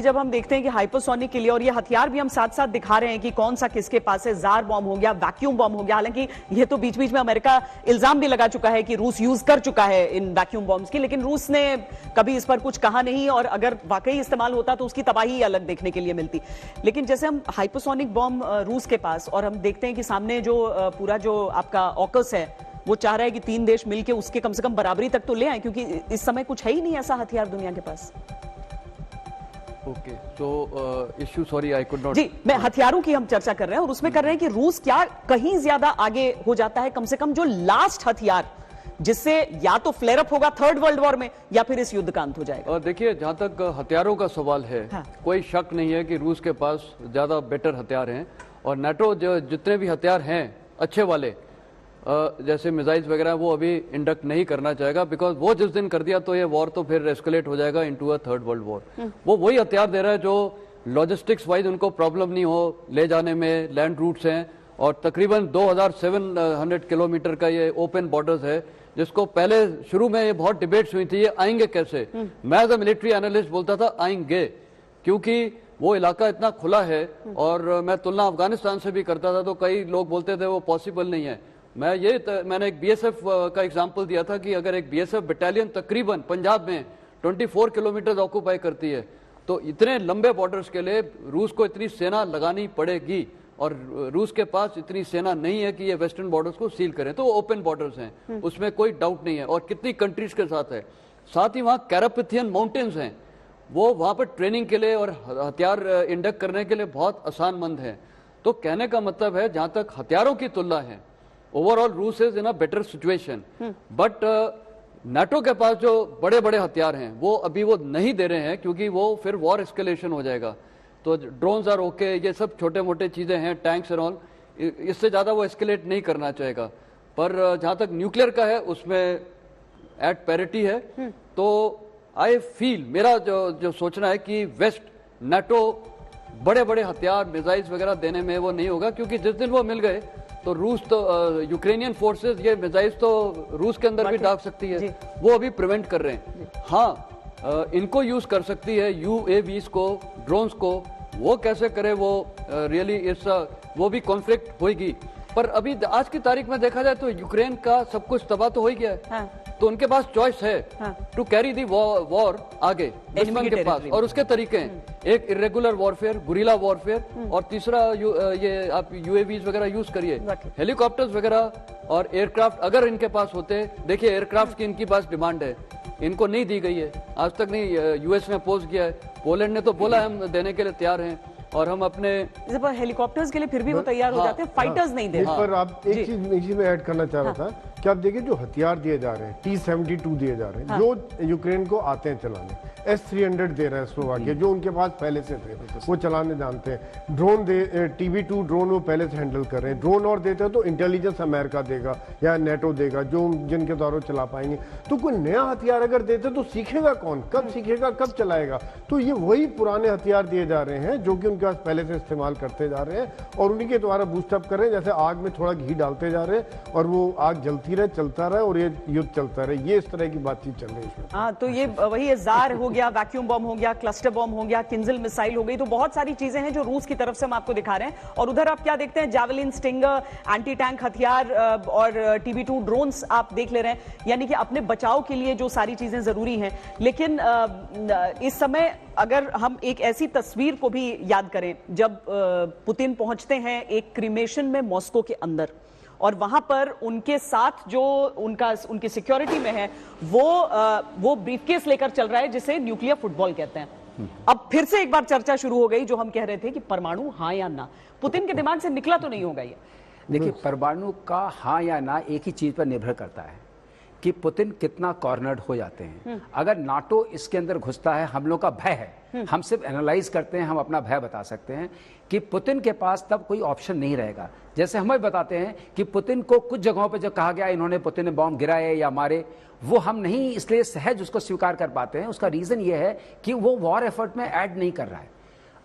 जब हम देखते हैं कि हाइपरसोनिक के लिए, और ये हथियार भी हम साथ साथ दिखा रहे हैं कि कौन सा किसके पास है, जार बॉम्ब हो गया, वैक्यूम बॉम्ब हो गया, हालांकि ये तो बीच बीच में अमेरिका इल्जाम भी लगा चुका है कि रूस यूज कर चुका है इन वैक्यूम बॉम्ब्स की, लेकिन रूस ने कभी इस पर कुछ कहा नहीं, और अगर वाकई इस्तेमाल होता तो उसकी तबाही अलग देखने के लिए मिलती। लेकिन जैसे हम हाइपरसोनिक बॉम्ब रूस के पास, और हम देखते हैं कि सामने जो पूरा जो आपका ऑकस है वो चाह रहा है कि 3 देश मिलकर उसके कम से कम बराबरी तक तो ले आए, क्योंकि इस समय कुछ है ही नहीं ऐसा हथियार दुनिया के पास। ओके, तो issue, sorry I could not. जी, मैं हथियारों की हम चर्चा कर रहे हैं, और उसमें कर रहे हैं कि रूस क्या कहीं ज्यादा आगे हो जाता है, कम से कम जो लास्ट हथियार जिससे या तो फ्लेयर अप होगा थर्ड वर्ल्ड वॉर में, या फिर इस युद्ध का अंत हो जाएगा। देखिए, जहां तक हथियारों का सवाल है, हाँ। कोई शक नहीं है कि रूस के पास ज्यादा बेटर हथियार हैं, और नाटो जो जितने भी हथियार हैं अच्छे वाले, जैसे मिसाइल्स वगैरह, वो अभी इंडक्ट नहीं करना चाहेगा, बिकॉज वो जिस दिन कर दिया तो ये वॉर तो फिर एस्केलेट हो जाएगा into a third world war. वो वही हथियार दे रहा है जो लॉजिस्टिक्स वाइज उनको प्रॉब्लम नहीं हो ले जाने में, लैंड रूट्स हैं, और तकरीबन 2700 किलोमीटर का ये ओपन बॉर्डर्स है, जिसको पहले शुरू में ये बहुत डिबेट्स हुई थी, ये आएंगे कैसे। मैं एज अ मिलिट्री एनालिस्ट बोलता था आएंगे, क्योंकि वो इलाका इतना खुला है, और मैं तुलना अफगानिस्तान से भी करता था, तो कई लोग बोलते थे वो पॉसिबल नहीं है। मैंने एक बीएसएफ का एग्जांपल दिया था कि अगर एक बीएसएफ बटालियन तकरीबन पंजाब में 24 किलोमीटर ऑक्यूपाई करती है, तो इतने लंबे बॉर्डर्स के लिए रूस को इतनी सेना लगानी पड़ेगी, और रूस के पास इतनी सेना नहीं है कि ये वेस्टर्न बॉर्डर्स को सील करें। तो ओपन बॉर्डर्स हैं, उसमें कोई डाउट नहीं है, और कितनी कंट्रीज के साथ है। साथ ही वहाँ कैरापथियन माउंटेन्स हैं, वो वहाँ पर ट्रेनिंग के लिए और हथियार इंडक्ट करने के लिए बहुत आसानमंद है। तो कहने का मतलब है, जहां तक हथियारों की तुलना है, ओवरऑल रूस is in a better situation, but NATO के पास जो बड़े बड़े हथियार हैं वो अभी वो नहीं दे रहे हैं, क्योंकि वो फिर वॉर एस्केलेशन हो जाएगा। तो ड्रोन्स आर ओके, ये सब छोटे मोटे चीजें हैं, टैंक्स एंड ऑल, इससे ज्यादा वो एस्केलेट नहीं करना चाहेगा। पर जहां तक न्यूक्लियर का है, उसमें एट पैरिटी है। तो आई फील, मेरा जो सोचना है कि वेस्ट नाटो बड़े बड़े हथियार, मिसाइल्स वगैरह देने में वो नहीं होगा, क्योंकि जिस दिन वो मिल गए तो रूस तो यूक्रेनियन फोर्सेस ये मिसाइल्स तो रूस के अंदर भी दाग सकती है, वो अभी प्रिवेंट कर रहे हैं। हाँ, इनको यूज कर सकती है, यूएवीज को, ड्रोन्स को, वो कैसे करे, वो रियली इस वो भी कॉन्फ्लिक्ट होगी। पर अभी आज की तारीख में देखा जाए तो यूक्रेन का सब कुछ तबाह तो हो ही गया है। हाँ। तो उनके पास चॉइस है टू कैरी दी वॉर आगे दुश्मन के पास, और उसके तरीके हैं, एक इरेगुलर वॉरफेयर, गुरिल्ला वॉरफेयर, और तीसरा ये आप यूएवीज वगैरह यूज करिए, हेलीकॉप्टर्स वगैरह और एयरक्राफ्ट अगर इनके पास होते। देखिए, एयरक्राफ्ट की इनकी पास डिमांड है, इनको नहीं दी गई है आज तक, नहीं यूएस ने अपोज किया है, पोलैंड ने तो बोला है हम देने के लिए तैयार हैं, और हम अपने हेलीकॉप्टर्स के लिए फिर भी वो तैयार हो जाते हैं, फाइटर्स नहीं दे। पर आप एक चीज में ऐड करना चाह रहा था कि आप देखिए जो हथियार दिए जा रहे हैं, T-72 दिए जा रहे हैं, जो यूक्रेन को आते हैं चलाने, S-300 दे रहा है स्लोवाकिया, जो उनके पास पहले से थे, वो चलाने जानते हैं। ड्रोन TB2 ड्रोन वो पहले से हैंडल कर रहे हैं। ड्रोन और देते हैं तो इंटेलिजेंस अमेरिका देगा या नेटो देगा, जो जिनके द्वारा चला पाएंगे। तो कोई नया हथियार अगर देते तो सीखेगा कौन, कब सीखेगा, कब चलाएगा? तो ये वही पुराने हथियार दिए जा रहे हैं जो कि उनके पास पहले से इस्तेमाल करते जा रहे हैं, और उन्हीं के द्वारा बूस्टअप कर रहे हैं, जैसे आग में थोड़ा घी डालते जा रहे हैं और वो आग जलती रहे, चलता रहे, और ये युद्ध चलता रहे। ये इस तरह की बातचीत चल रही है। हाँ, तो ये वही जार हो गया, वैक्यूम बम हो गया, क्लस्टर बम हो गया, किंजल मिसाइल हो गई, तो बहुत सारी चीजें हैं जो रूस की तरफ से हम आपको दिखा रहे हैं। और उधर आप क्या देखते हैं, जावेलिन, स्टिंगर, एंटी टैंक हथियार और TB2 ड्रोन्स आप देख ले रहे हैं, यानी कि अपने बचाव के लिए जो सारी चीजें जरूरी हैं। लेकिन इस समय अगर हम एक ऐसी तस्वीर को भी याद करें, जब पुतिन पहुंचते हैं एक क्रीमेशन में मॉस्को के अंदर, और वहां पर उनके साथ जो उनकी सिक्योरिटी में है वो ब्रीफकेस लेकर चल रहा है, जिसे न्यूक्लियर फुटबॉल कहते हैं। अब फिर से एक बार चर्चा शुरू हो गई, जो हम कह रहे थे कि परमाणु हाँ या ना, पुतिन के दिमाग से निकला तो नहीं होगा ये। देखिए, परमाणु का हाँ या ना एक ही चीज पर निर्भर करता है कि पुतिन कितना कॉर्नर्ड हो जाते हैं। अगर नाटो इसके अंदर घुसता है, हम लोग का भय है, हम सिर्फ एनालाइज करते हैं, हम अपना भय बता सकते हैं कि पुतिन के पास तब कोई ऑप्शन नहीं रहेगा। जैसे हमें बताते हैं कि पुतिन को कुछ जगहों पे जो कहा गया इन्होंने पुतिन ने बॉम्ब गिराए या मारे, वो हम नहीं इसलिए सहज उसको स्वीकार कर पाते हैं। उसका रीजन ये है कि वो वॉर एफर्ट में ऐड नहीं कर रहा है।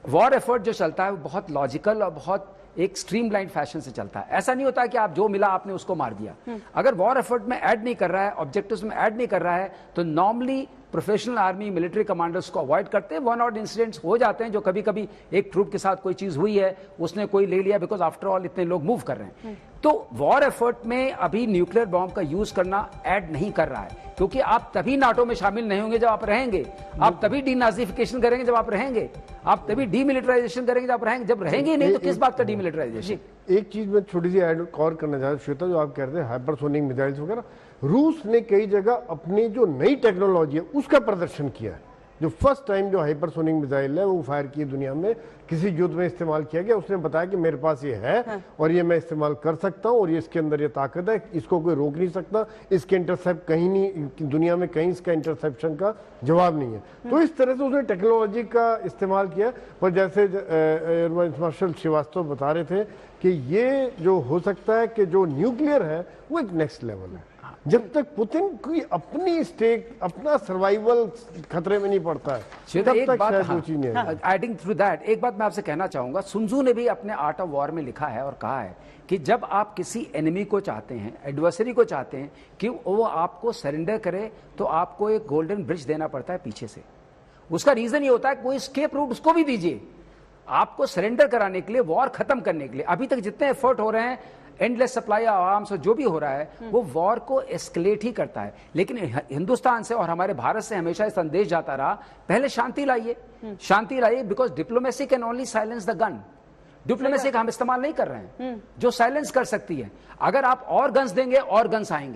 वॉर एफर्ट जो चलता है वो बहुत लॉजिकल और बहुत एक स्ट्रीमलाइन फैशन से चलता है। ऐसा नहीं होता है कि आप जो मिला आपने उसको मार दिया। अगर वॉर एफर्ट में ऐड नहीं कर रहा है, ऑब्जेक्टिव्स में ऐड नहीं कर रहा है, तो normally professional army military commanders को अवॉइड करते हैं। वन ऑट इंसिडेंट्स हो जाते हैं जो कभी कभी एक ट्रूप के साथ कोई चीज हुई है, उसने कोई ले लिया, बिकॉज आफ्टर ऑल इतने लोग मूव कर रहे हैं। तो वॉर एफर्ट में अभी न्यूक्लियर बॉम्ब का यूज करना ऐड नहीं कर रहा है, क्योंकि आप तभी नाटो में शामिल नहीं होंगे जब आप रहेंगे, आप तभी डीनाजिफिकेशन करेंगे जब आप रहेंगे, आप तभी डीमिलिटराइजेशन करेंगे जब रहेंगे, जब रहेंगे नहीं तो किस बात का डीमिलिटराइजेशन। एक चीज मैं छोटी सी ऐड और करना चाहता हूं श्वेता, जो आप कह रहे थे हाइपरसोनिक मिसाइल्स वगैरह, रूस ने कई जगह अपनी जो नई टेक्नोलॉजी है उसका प्रदर्शन किया है। जो फर्स्ट टाइम जो हाइपरसोनिक मिसाइल है वो फायर की दुनिया में किसी युद्ध में इस्तेमाल किया गया, उसने बताया कि मेरे पास ये है और ये मैं इस्तेमाल कर सकता हूं और ये इसके अंदर ये ताकत है, इसको कोई रोक नहीं सकता, इसके इंटरसेप्ट कहीं नहीं, दुनिया में कहीं इसका इंटरसेप्शन का जवाब नहीं है। तो इस तरह से उसने टेक्नोलॉजी का इस्तेमाल किया। पर जैसे एयर वाइस मार्शल श्रीवास्तव बता रहे थे कि ये जो हो सकता है कि जो न्यूक्लियर है वो एक नेक्स्ट लेवल है। जब तक पुतिन की अपनी स्टेक, अपना सर्वाइवल खतरे में नहीं पड़ता है, तब एक तक बात, शायद वो चीज नहीं है। एडिंग थ्रू दैट एक बात मैं आपसे कहना चाहूंगा, सुनजू ने भी अपने आर्ट ऑफ वॉर में लिखा है और कहा है कि जब आप किसी एनिमी को चाहते हैं, एडवर्सरी को चाहते हैं कि वो आपको सरेंडर करे, तो आपको एक गोल्डन ब्रिज देना पड़ता है पीछे से। उसका रीजन ये होता है कोई स्केप रूट उसको भी दीजिए, आपको सरेंडर कराने के लिए, वॉर खत्म करने के लिए। अभी तक जितने एफर्ट हो रहे हैं, एंडलेस सप्लाई ऑफ आर्म्स और जो भी हो रहा है, वो वॉर को एस्केलेट ही करता है। लेकिन हिंदुस्तान से और हमारे भारत से हमेशा ये संदेश जाता रहा, पहले शांति लाइए, शांति लाइए, because diplomacy can only silence the gun. Diplomacy का हम इस्तेमाल नहीं कर रहे हैं जो साइलेंस कर सकती है। अगर आप और गन्स देंगे और गन्स आएंगे।